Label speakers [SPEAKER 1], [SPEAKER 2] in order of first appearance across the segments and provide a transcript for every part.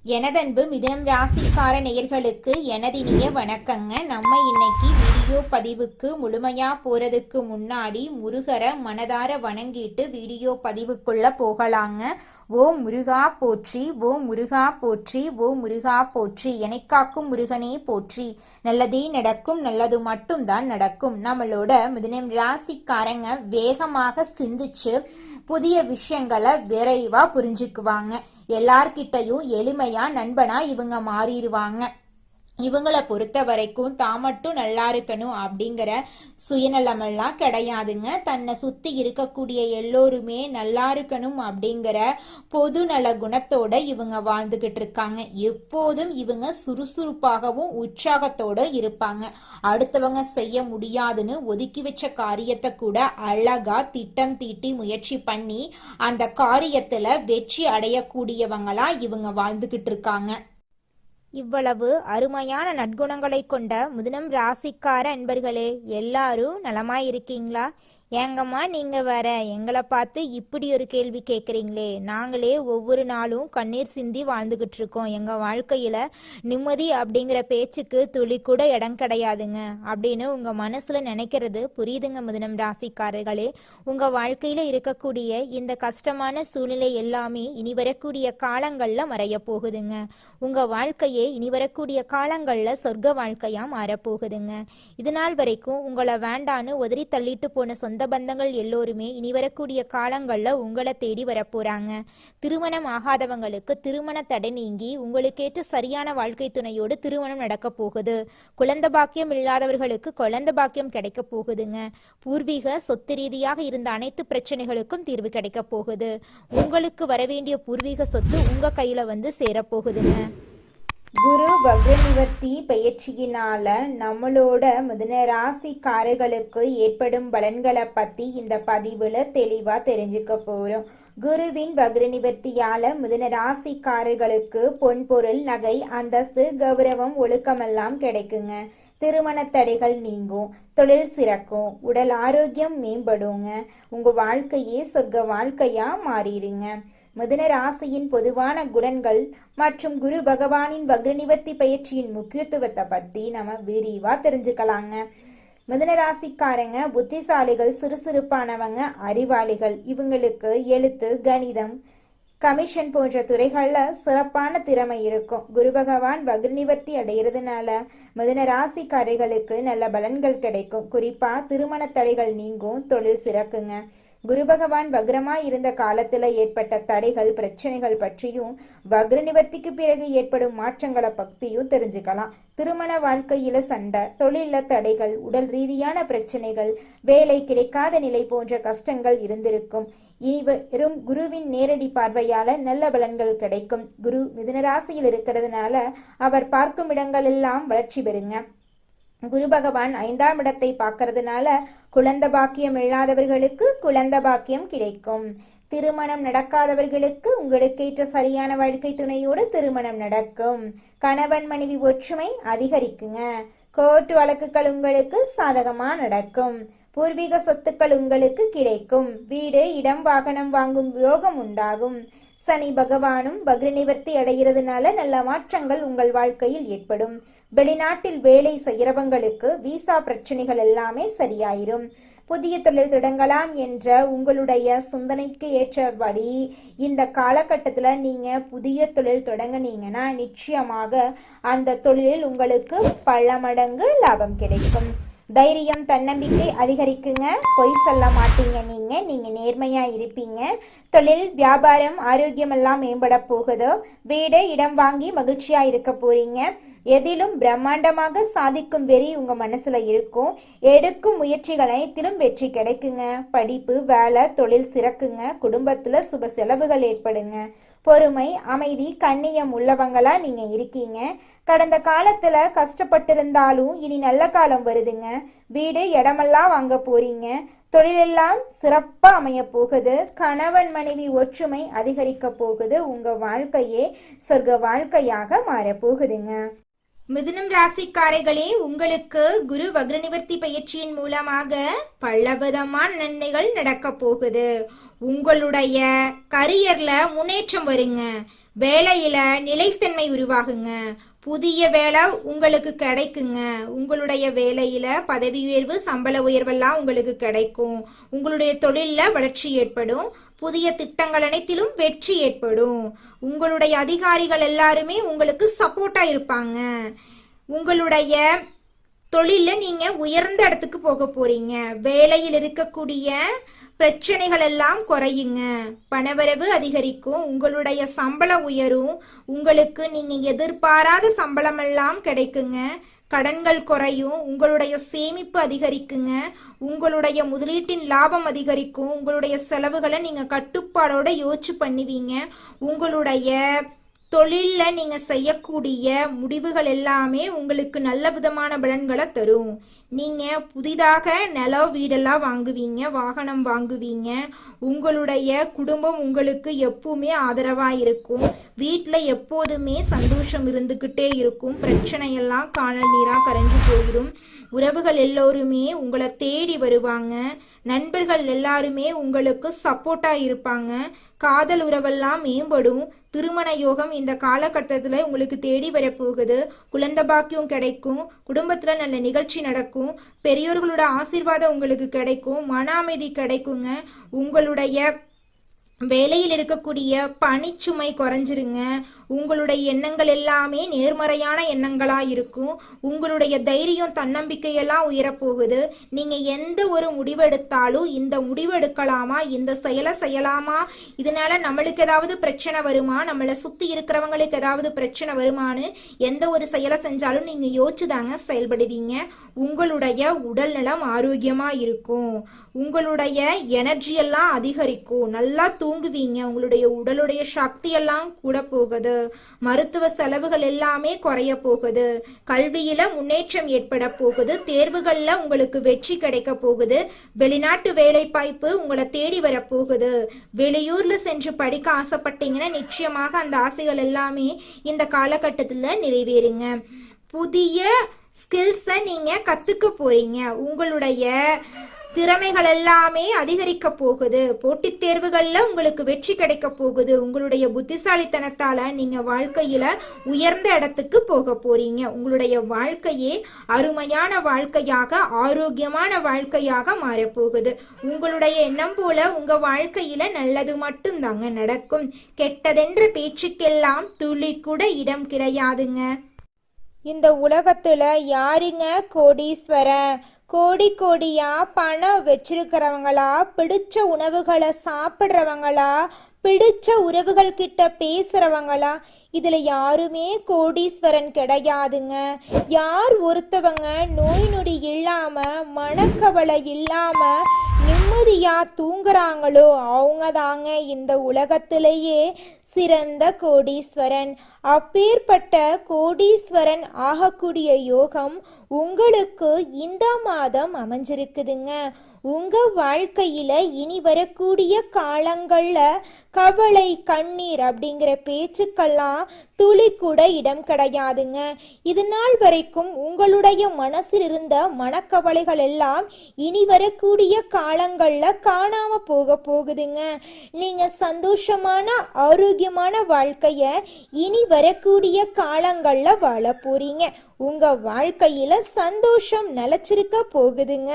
[SPEAKER 1] எனதன்பு மிதுனம் ராசிக்கார நேயர்களுக்கு எனதினிய வணக்கங்க. நம்ம இன்னைக்கு வீடியோ பதிவுக்கு முழுமையா போறதுக்கு முன்னாடி முருகரை மனதார வணங்கிட்டு வீடியோ பதிவுக்குள்ள போகலாங்க. ஓ முருகா போற்றி, ஓ முருகா போற்றி, ஓ முருகா போற்றி, எனைக்காக்கும் முருகனே போற்றி. நல்லதே நடக்கும், நல்லது மட்டும்தான் நடக்கும். நம்மளோட மிதுனம் ராசிக்காரங்க வேகமாக சிந்திச்சு புதிய விஷயங்களை விரைவா புரிஞ்சுக்குவாங்க. எல்லார்கிட்டையும் எளிமையா நண்பனா இவங்க மாறிடுவாங்க. இவங்களை பொறுத்த வரைக்கும் தான் மட்டும் நல்லா இருக்கணும் அப்படிங்கிற சுயநலமெல்லாம் கிடையாதுங்க. தன்னை சுத்தி இருக்கக்கூடிய எல்லோருமே நல்லா இருக்கணும் அப்படிங்கிற பொது நல குணத்தோட இவங்க வாழ்ந்துகிட்டு இருக்காங்க. எப்போதும் இவங்க சுறுசுறுப்பாகவும் உற்சாகத்தோட இருப்பாங்க. அடுத்தவங்க செய்ய முடியாதுன்னு ஒதுக்கி வச்ச காரியத்தை கூட அழகா திட்டம் தீட்டி முயற்சி பண்ணி அந்த காரியத்துல வெற்றி அடையக்கூடியவங்களா இவங்க வாழ்ந்துகிட்டு இருக்காங்க. இவ்வளவு அருமையான நற்குணங்களை கொண்ட மிதுனம் ராசிக்கார அன்பர்களே, எல்லாரும் நலமாயிருக்கீங்களா? ஏங்கம்மா நீங்க வேற எங்களை பார்த்து இப்படி ஒரு கேள்வி கேட்குறீங்களே? நாங்களே ஒவ்வொரு நாளும் கண்ணீர் சிந்தி வாழ்ந்துகிட்டு இருக்கோம். எங்க வாழ்க்கையில நிம்மதி அப்படிங்கிற பேச்சுக்கு துளி கூட இடம் கிடையாதுங்க அப்படின்னு உங்க மனசுல நினைக்கிறது புரியுதுங்க மிதுனம் ராசிக்காரர்களே. உங்க வாழ்க்கையில இருக்கக்கூடிய இந்த கஷ்டமான சூழ்நிலை எல்லாமே இனி வரக்கூடிய காலங்கள்ல மறைய போகுதுங்க. உங்க வாழ்க்கையே இனி வரக்கூடிய காலங்கள்ல சொர்க்க வாழ்க்கையா மாறப்போகுதுங்க. இது நாள் வரைக்கும் உங்களை வேண்டான்னு உதறி தள்ளிட்டு போன சொந்த பந்தங்கள் எல்லோருமே இனி வரக்கூடிய காலங்கள்ல உங்களை தேடி வரப்போறாங்க. திருமணம் ஆகாதவங்களுக்கு திருமண தடை நீங்கி உங்களுக்கேற்ற சரியான வாழ்க்கை துணையோடு திருமணம் நடக்க போகுது. குழந்தை பாக்கியம் இல்லாதவர்களுக்கு குழந்தை பாக்கியம் கிடைக்க போகுதுங்க. பூர்வீக சொத்து ரீதியாக இருந்த அனைத்து பிரச்சனைகளுக்கும் தீர்வு கிடைக்க போகுது. உங்களுக்கு வரவேண்டிய பூர்வீக சொத்து உங்க கையில வந்து சேரப்போகுதுங்க. குரு வக்ரநிவர்த்தி பயிற்சியினால நம்மளோட மிதுன ராசிக்காரர்களுக்கு ஏற்படும் பலன்களை பத்தி இந்த பதிவுல தெளிவா தெரிஞ்சுக்க போறோம். குருவின் வக்ரநிவர்த்தியால மிதுன ராசிக்காரர்களுக்கு பொன் பொருள் நகை அந்தஸ்து கௌரவம் ஒழுக்கமெல்லாம் கிடைக்குங்க. திருமண தடைகள் நீங்கும், தொழில் சிறக்கும், உடல் ஆரோக்கியம் மேம்படுங்க. உங்க வாழ்க்கையே சொர்க்க வாழ்க்கையா மாறிடுங்க. மிதுன ராசியின் பொதுவான குணங்கள் மற்றும் குரு பகவானின் வக்ரநிவர்த்தி பயிற்சியின் முக்கியத்துவத்தை பத்தி நம்ம விரிவா தெரிஞ்சுக்கலாங்க. மிதுன ராசிக்காரங்க புத்திசாலிகள், சுறுசுறுப்பானவங்க, அறிவாளிகள். இவங்களுக்கு எழுத்து, கணிதம், கமிஷன் போன்ற துறைகள்ல சிறப்பான திறமை இருக்கும். குரு பகவான் வக்ரநிவர்த்தி அடைகிறதுனால மிதுன ராசிக்காரர்களுக்கு நல்ல பலன்கள் கிடைக்கும். குறிப்பா திருமண தடைகள் நீங்கும், தொழில் சிறக்குங்க. குரு பகவான் வக்ரமா இருந்த காலத்துல ஏற்பட்ட தடைகள் பிரச்சனைகள் பற்றியும் வக்ர நிவர்த்திக்கு பிறகு ஏற்படும் மாற்றங்களை பத்தியும் தெரிஞ்சுக்கலாம். திருமண வாழ்க்கையில சண்டை, தொழில தடைகள், உடல் ரீதியான பிரச்சனைகள், வேலை கிடைக்காத நிலை போன்ற கஷ்டங்கள் இருந்திருக்கும். இனி வரும் குருவின் நேரடி பார்வையால நல்ல பலன்கள் கிடைக்கும். குரு மிதுனராசியில் இருக்கிறதுனால அவர் பார்க்கும் இடங்கள் எல்லாம் வளர்ச்சி பெறுங்க. குரு பகவான் 5ஆம் இடத்தை பார்க்கறதுனால குழந்தை பாக்கியம் இல்லாதவர்களுக்கு குழந்தை பாக்கியம் கிடைக்கும். திருமணம் நடக்காதவர்களுக்கு உங்களுக்கேற்ற சரியான வாழ்க்கை துணையோடு திருமணம் நடக்கும். கணவன் மனைவி ஒற்றுமை அதிகரிக்குங்க. கோர்ட் வழக்குகள் உங்களுக்கு சாதகமா நடக்கும். பூர்வீக சொத்துக்கள் உங்களுக்கு கிடைக்கும். வீடு, இடம், வாகனம் வாங்கும் யோகம் உண்டாகும். சனி பகவானும் வக்ரநிவர்த்தி அடைகிறதுனால நல்ல மாற்றங்கள் உங்கள் வாழ்க்கையில் ஏற்படும். வெளிநாட்டில் வேலை செய்கிறவங்களுக்கு விசா பிரச்சனைகள் எல்லாமே சரியாயிரும். புதிய தொழில் தொடங்கலாம் என்ற உங்களுடைய சிந்தனைக்கு ஏற்றபடி இந்த காலகட்டத்துல நீங்க புதிய தொழில் தொடங்கினீங்கன்னா நிச்சயமாக அந்த தொழிலில் உங்களுக்கு பல மடங்கு லாபம் கிடைக்கும். தைரியம், தன்னம்பிக்கை அதிகரிக்குங்க. பொய் சொல்ல மாட்டீங்க. நீங்க நேர்மையா இருப்பீங்க. தொழில், வியாபாரம், ஆரோக்கியம் எல்லாம் மேம்பட போகுதோ. வீடு, இடம் வாங்கி மகிழ்ச்சியா இருக்க போறீங்க. எதிலும் பிரம்மாண்டமாக சாதிக்கும் வெறி உங்க மனசுல இருக்கும். எடுக்கும் முயற்சிகள் அனைத்திலும் வெற்றி கிடைக்குங்க. படிப்பு, வேலை, தொழில் சிறக்குங்க. குடும்பத்துல சுப செலவுகள் ஏற்படுங்க. பொறுமை, அமைதி, கண்ணியம் உள்ளவங்களா நீங்க இருக்கீங்க. கடந்த காலத்துல கஷ்டப்பட்டிருந்தாலும் இனி நல்ல காலம் வருதுங்க. வீடு, இடமெல்லாம் வாங்க போறீங்க. தொழிலெல்லாம் சிறப்பா அமைய போகுது. கணவன் மனைவி ஒற்றுமை அதிகரிக்க போகுது. உங்க வாழ்க்கையே சொர்க்க வாழ்க்கையாக மாற போகுதுங்க. மிதுனம் ராசிக்காரர்களே, உங்களுக்கு குரு வக்ரநிவர்த்தி பயிற்சியின் மூலமாக பலவிதமான நன்மைகள் நடக்க போகுது. உங்களுடைய கரியர்ல முன்னேற்றம் வருங்க. வேலையில நிலைத்தன்மை உருவாகுங்க. புதிய வேலை உங்களுக்கு கிடைக்குங்க. உங்களுடைய வேலையில பதவி உயர்வு, சம்பள உயர்வெல்லாம் உங்களுக்கு கிடைக்கும். உங்களுடைய தொழில்ல வளர்ச்சி ஏற்படும். புதிய திட்டங்கள் அனைத்திலும் வெற்றி ஏற்படும். உங்களுடைய அதிகாரிகள் எல்லாருமே உங்களுக்கு சப்போர்ட்டா இருப்பாங்க. உங்களுடைய தொழில நீங்க உயர்ந்த இடத்துக்கு போக போறீங்க. வேலையில் இருக்கக்கூடிய பிரச்சனைகள் எல்லாம் குறையுங்க. பணவரவு அதிகரிக்கும். உங்களுடைய சம்பளம் உயரும். உங்களுக்கு நீங்க எதிர்பாராத சம்பளம் எல்லாம் கிடைக்குங்க. கடன்கள் குறையும். உங்களுடைய சேமிப்பு அதிகரிக்குங்க. உங்களுடைய முதலீட்டின் லாபம் அதிகரிக்கும். உங்களுடைய செலவுகளை நீங்க கட்டுப்பாடோட யோசிச்சு பண்ணுவீங்க. உங்களுடைய தொழில்ல நீங்க செய்யக்கூடிய முடிவுகள் எல்லாமே உங்களுக்கு நல்ல விதமான பலன்களை தரும். நீங்க புதிதாக நிலம் வீடெல்லாம் வாங்குவீங்க, வாகனம் வாங்குவீங்க. உங்களுடைய குடும்பம் உங்களுக்கு எப்பவுமே ஆதரவா இருக்கும். வீட்டுல எப்போதுமே சந்தோஷம் இருந்துகிட்டே இருக்கும். பிரச்சனையெல்லாம் காணல் நீரா கரைஞ்சு போயிடும். உறவுகள் எல்லோருமே உங்களை தேடி வருவாங்க. நண்பர்கள் எல்லாருமே உங்களுக்கு சப்போர்ட்டா இருப்பாங்க. காதல் உறவெல்லாம் மேம்படும். திருமண யோகம் இந்த காலகட்டத்துல உங்களுக்கு தேடி வரப்போகுது. குழந்தை பாக்கியம் கிடைக்கும். குடும்பத்துல நல்ல நிகழ்ச்சி நடக்கும். பெரியோர்களோட ஆசீர்வாதம் உங்களுக்கு கிடைக்கும். மன அமைதி கிடைக்குங்க. உங்களுடைய வேலையில் இருக்கக்கூடிய பணிச்சுமை குறைஞ்சிருங்க. உங்களுடைய எண்ணங்கள் எல்லாமே நேர்மறையான எண்ணங்களா இருக்கும். உங்களுடைய தைரியம், தன்னம்பிக்கையெல்லாம் உயரப்போகுது. நீங்க எந்த ஒரு முடிவெடுத்தாலும் இந்த முடிவெடுக்கலாமா, இந்த செயலை செய்யலாமா, இதனால நம்மளுக்கு ஏதாவது பிரச்சனை வருமா, நம்மளை சுத்தி இருக்கிறவங்களுக்கு ஏதாவது பிரச்சனை வருமானு எந்த ஒரு செயலை செஞ்சாலும் நீங்க யோசிச்சுதாங்க செயல்படுவீங்க. உங்களுடைய உடல் நலம் ஆரோக்கியமா இருக்கும். உங்களுடைய எனர்ஜி எல்லாம் அதிகரிக்கும். நல்லா தூங்குவீங்க. உங்களுடைய உடலுடைய சக்தி எல்லாம் கூட போகுது. மருத்துவ செலவுகள் எல்லாமே குறைய போகுது. கல்வியில முன்னேற்றம் ஏற்பட போகுது. தேர்வுகள்ல உங்களுக்கு வெற்றி கிடைக்க போகுது. வெளிநாட்டு வேலை வாய்ப்பு உங்களை தேடி வரப்போகுது. வெளியூர்ல சென்று படிக்க ஆசைப்பட்டீங்கன்னா நிச்சயமாக அந்த ஆசைகள் எல்லாமே இந்த காலகட்டத்துல நிறைவேறுங்க. புதிய ஸ்கில்ஸை நீங்க கத்துக்க போறீங்க. உங்களுடைய திறமைகள் எல்லாமே அதிகரிக்க போகுது. போட்டித் தேர்வுகள்ல உங்களுக்கு வெற்றி கிடைக்க போகுது. உங்களுடைய புத்திசாலித்தனத்தால நீங்க வாழ்க்கையில உயர்ந்த இடத்துக்கு போக போறீங்க. உங்களுடைய வாழ்க்கையே அருமையான வாழ்க்கையாக, ஆரோக்கியமான வாழ்க்கையாக மாறப்போகுது. உங்களுடைய எண்ணம் போல உங்க வாழ்க்கையில நல்லது மட்டும்தாங்க நடக்கும். கெட்டதென்ற பேச்சுக்கெல்லாம் துளி கூட இடம் கிடையாதுங்க. இந்த உலகத்துல யாருங்க கோடீஸ்வரன்? கோடி கோடியா பணம் வச்சிருக்கிறவங்களா, பிடிச்ச உணவுகளை சாப்பிட்றவங்களா, பிடிச்ச உறவுகள் கிட்ட பேசுறவங்களா, இதுல யாருமே கோடீஸ்வரன் கிடையாதுங்க. யார் ஒருத்தவங்க நோய் நொடி இல்லாம, மனக்கவலை இல்லாம நிம்மதியா தூங்குறாங்களோ அவங்க தாங்க இந்த உலகத்திலேயே சிறந்த கோடீஸ்வரன். அப்பேற்பட்ட கோடீஸ்வரன் ஆகக்கூடிய யோகம் உங்களுக்கு இந்த மாதம் அமைஞ்சிருக்குதுங்க. உங்க வாழ்க்கையில இனி வரக்கூடிய காலங்கள்ல கவலை, கண்ணீர் அப்படிங்கிற பேச்சுக்கெல்லாம் துளி கூட இடம் கிடையாதுங்க. இது நாள் வரைக்கும் உங்களுடைய மனசில் இருந்த மனக்கவலைகள் எல்லாம் இனி வரக்கூடிய காலங்கள்ல காணாம போக போகுதுங்க. நீங்க சந்தோஷமான, ஆரோக்கியமான வாழ்க்கைய இனி வரக்கூடிய காலங்கள்ல வாழ போறீங்க. உங்க வாழ்க்கையில சந்தோஷம் நிலைச்சிருக்க போகுதுங்க.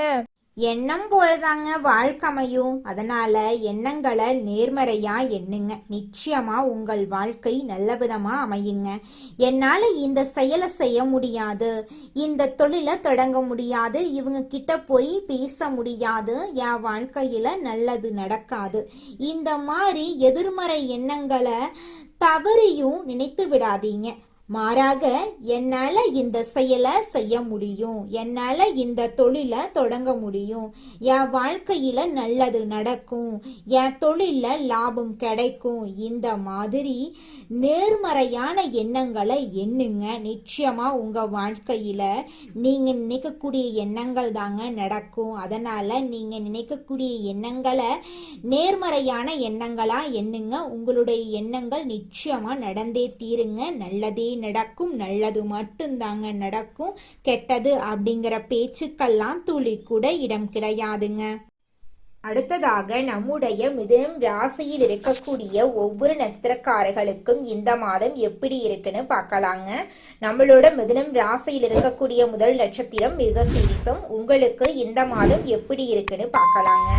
[SPEAKER 1] எண்ணம் போலதாங்க வாழ்க்கை அமையும். அதனால எண்ணங்களை நேர்மறையா எண்ணுங்க. நிச்சயமா உங்கள் வாழ்க்கை நல்ல விதமா அமையுங்க. என்னால இந்த செயலை செய்ய முடியாது, இந்த தொழிலை தொடங்க முடியாது, இவங்க கிட்ட போய் பேச முடியாது, என் வாழ்க்கையில நல்லது நடக்காது, இந்த மாதிரி எதிர்மறை எண்ணங்களை தவறியும் நினைத்து விடாதீங்க. மாறாக என்னால இந்த செயலை செய்ய முடியும், என்னால இந்த தொழிலை தொடங்க முடியும், என் வாழ்க்கையில நல்லது நடக்கும், என் தொழில லாபம் கிடைக்கும், இந்த மாதிரி நேர்மறையான எண்ணங்களை எண்ணுங்க. நிச்சயமா உங்க வாழ்க்கையில நீங்க நினைக்கக்கூடிய எண்ணங்கள் தாங்க நடக்கும். அதனால நீங்க நினைக்கக்கூடிய எண்ணங்களை நேர்மறையான எண்ணங்களா எண்ணுங்க. உங்களுடைய எண்ணங்கள் நிச்சயமா நடந்தே தீருங்க. நல்லதே நடக்கும். நல்லது மட்டும்தாங்க நடக்கும். கெட்டது அப்படிங்கிற பேச்சுக்கெல்லாம் துளி கூட இடம் கிடையாதுங்க. அடுத்ததாக நம்முடைய மிதுனம் ராசியில் இருக்கக்கூடிய ஒவ்வொரு நட்சத்திரக்காரர்களுக்கும் இந்த மாதம் எப்படி இருக்குன்னு பார்க்கலாங்க. நம்மளோட மிதுனம் ராசியில் இருக்கக்கூடிய முதல் நட்சத்திரம் மிருகசீரிசம். உங்களுக்கு இந்த மாதம் எப்படி இருக்குன்னு பார்க்கலாங்க.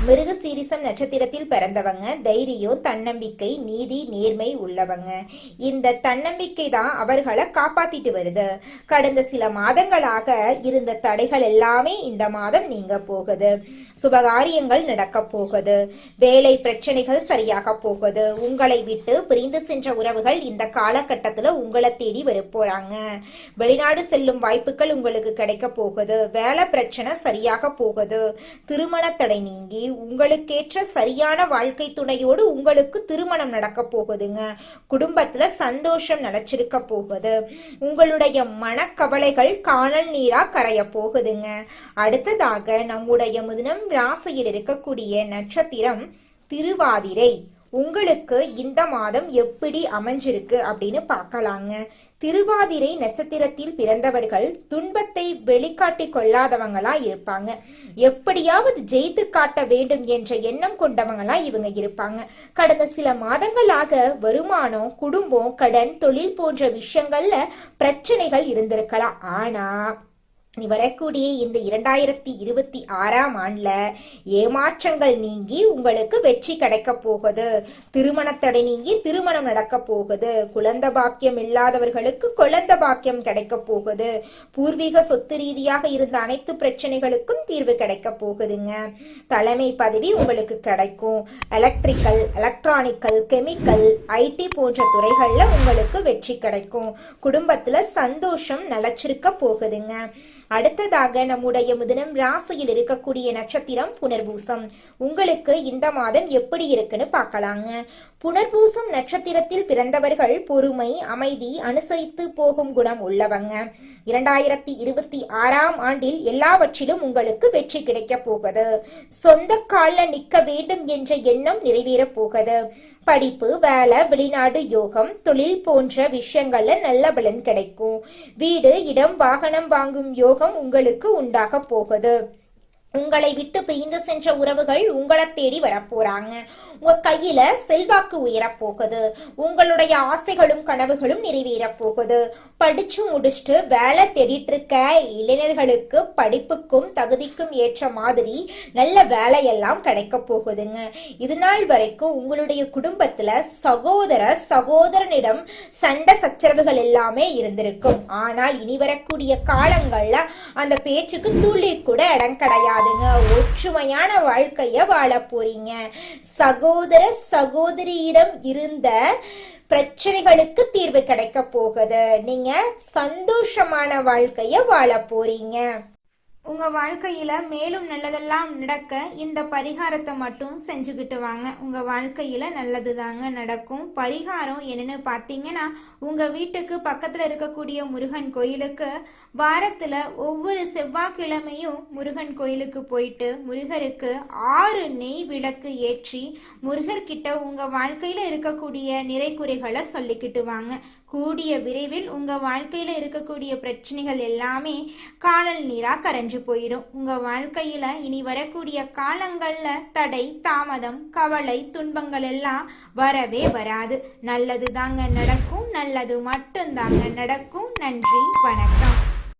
[SPEAKER 1] மிருகசீரிசம் நட்சத்திரத்தில் பிறந்தவங்க தைரியம், தன்னம்பிக்கை, நீதி, நேர்மை உள்ளவங்க. இந்த தன்னம்பிக்கை தான் அவர்களை காப்பாத்திட்டு வருது. கடந்த சில மாதங்களாக இருந்த தடைகள் எல்லாமே இந்த மாதம் நீங்க போகுது. சுபகாரியங்கள் நடக்க போகுது. வேலை பிரச்சனைகள் சரியாக போகுது. உங்களை விட்டு பிரிந்து சென்ற உறவுகள் இந்த காலகட்டத்துல உங்களை தேடி வர போறாங்க. வெளிநாடு செல்லும் வாய்ப்புகள் உங்களுக்கு கிடைக்க போகுது. வேலை பிரச்சனை சரியாக போகுது. திருமண தடை நீங்கி உங்களுக்கேற்ற சரியான வாழ்க்கை துணையோடு உங்களுக்கு திருமணம் நடக்க போகுதுங்க. குடும்பத்துல சந்தோஷம் நிலைச்சிருக்க போகுது. உங்களுடைய மனக்கவலைகள் காணல் நீரா கரைய போகுதுங்க. அடுத்ததாக நம்முடைய மிதுனம் ராசியில் இருக்கக்கூடிய நட்சத்திரம் திருவாதிரை. உங்களுக்கு இந்த மாதம் எப்படி அமைஞ்சிருக்கு அப்படின்னு பார்க்கலாங்க. திருவாதிரை நட்சத்திரத்தில் பிறந்தவர்கள் துன்பத்தை வெளிக்காட்டி கொள்ளாதவங்களா இருப்பாங்க. எப்படியாவது ஜெயித்து காட்ட வேண்டும் என்ற எண்ணம் கொண்டவங்களா இவங்க இருப்பாங்க. கடந்த சில மாதங்களாக வருமானம், குடும்பம், கடன், தொழில் போன்ற விஷயங்கள்ல பிரச்சனைகள் இருந்திருக்கலாம். ஆனா வரக்கூடிய இந்த 2026ஆம் ஆண்டுல ஏமாற்றங்கள் நீங்கி உங்களுக்கு வெற்றி கிடைக்க போகுது. திருமணத்தடை நீங்கி திருமணம் நடக்க போகுது. குழந்தை பாக்கியம் இல்லாதவர்களுக்கு குழந்தை பாக்கியம் கிடைக்க போகுது. பூர்வீக சொத்து ரீதியாக இருந்த அனைத்து பிரச்சனைகளுக்கும் தீர்வு கிடைக்க போகுதுங்க. தலைமை பதவி உங்களுக்கு கிடைக்கும். எலக்ட்ரிக்கல், எலக்ட்ரானிக்கல், கெமிக்கல், ஐடி போன்ற துறைகள்ல உங்களுக்கு வெற்றி கிடைக்கும். குடும்பத்துல சந்தோஷம் நிலைச்சிருக்க போகுதுங்க. அடுத்ததாக நம்முடைய மிதுனம் ராசியில் இருக்கக்கூடிய நட்சத்திரம் புனர்பூசம். உங்களுக்கு இந்த மாதம் எப்படி இருக்குன்னு பார்க்கலாங்க. புனர்பூசம் நட்சத்திரத்தில் பிறந்தவர்கள் பொறுமை, அமைதி, அனுசரித்து போகும் குணம் உள்ளவங்க. 2026ஆம் ஆண்டில் எல்லாவற்றிலும் உங்களுக்கு வெற்றி கிடைக்க போகுது. சொந்த கால்ல நிக்க வேண்டும் என்ற எண்ணம் நிறைவேற போகுது. படிப்பு, வேலை, வெளிநாடு யோகம், தொழில் போன்ற விஷயங்கள்ல நல்ல பலன் கிடைக்கும். வீடு, இடம், வாகனம் வாங்கும் யோகம் உங்களுக்கு உண்டாக போகுது. உங்களை விட்டு பிரிந்து சென்ற உறவுகள் உங்களை தேடி வரப்போறாங்க. உங்க கையில செல்வாக்கு உயரப்போகுது. உங்களுடைய ஆசைகளும் கனவுகளும் நிறைவேற போகுது. படிச்சு முடிச்சுட்டு வேலை தேடிட்டு இருக்க இளைஞர்களுக்கு படிப்புக்கும் தகுதிக்கும் ஏற்ற மாதிரி நல்ல வேலையெல்லாம் கிடைக்க போகுதுங்க. இது நாள் வரைக்கும் உங்களுடைய குடும்பத்துல சகோதரனிடம் சண்டை சச்சரவுகள் எல்லாமே இருந்திருக்கும். ஆனால் இனி வரக்கூடிய காலங்கள்ல அந்த பேச்சுக்கு துளி கூட இடம் கிடையாதுங்க. ஒற்றுமையான வாழ்க்கைய வாழ போறீங்க. சகோதரியிடம் இருந்த பிரச்சனைகளுக்கு தீர்வு கிடைக்க போகுது. நீங்க சந்தோஷமான வாழ்க்கைய வாழ போறீங்க. உங்க வாழ்க்கையில மேலும் நல்லதெல்லாம் நடக்க இந்த பரிகாரத்தை மட்டும் செஞ்சுக்கிட்டு வாங்க. உங்க வாழ்க்கையில நல்லது தாங்க நடக்கும். பரிகாரம் என்னன்னு பார்த்தீங்கன்னா, உங்க வீட்டுக்கு பக்கத்துல இருக்கக்கூடிய முருகன் கோயிலுக்கு வாரத்துல ஒவ்வொரு செவ்வாய்க்கிழமையும் முருகன் கோயிலுக்கு போயிட்டு முருகருக்கு 6 நெய் விளக்கு ஏற்றி முருகர்கிட்ட உங்க வாழ்க்கையில இருக்கக்கூடிய நிறை குறைகளை சொல்லிக்கிட்டு வாங்க. கூடிய விரைவில் உங்க வாழ்க்கையில இருக்கக்கூடிய பிரச்சனைகள் எல்லாமே காணல் நீரா கரைஞ்சு போயிடும். உங்க வாழ்க்கையில இனி வரக்கூடிய காலங்கள்ல தடை, தாமதம், கவலை, துன்பங்கள் எல்லாம் வரவே வராது. நல்லது தாங்க நடக்கும். நல்லது மட்டும் தாங்க நடக்கும். நன்றி, வணக்கம்.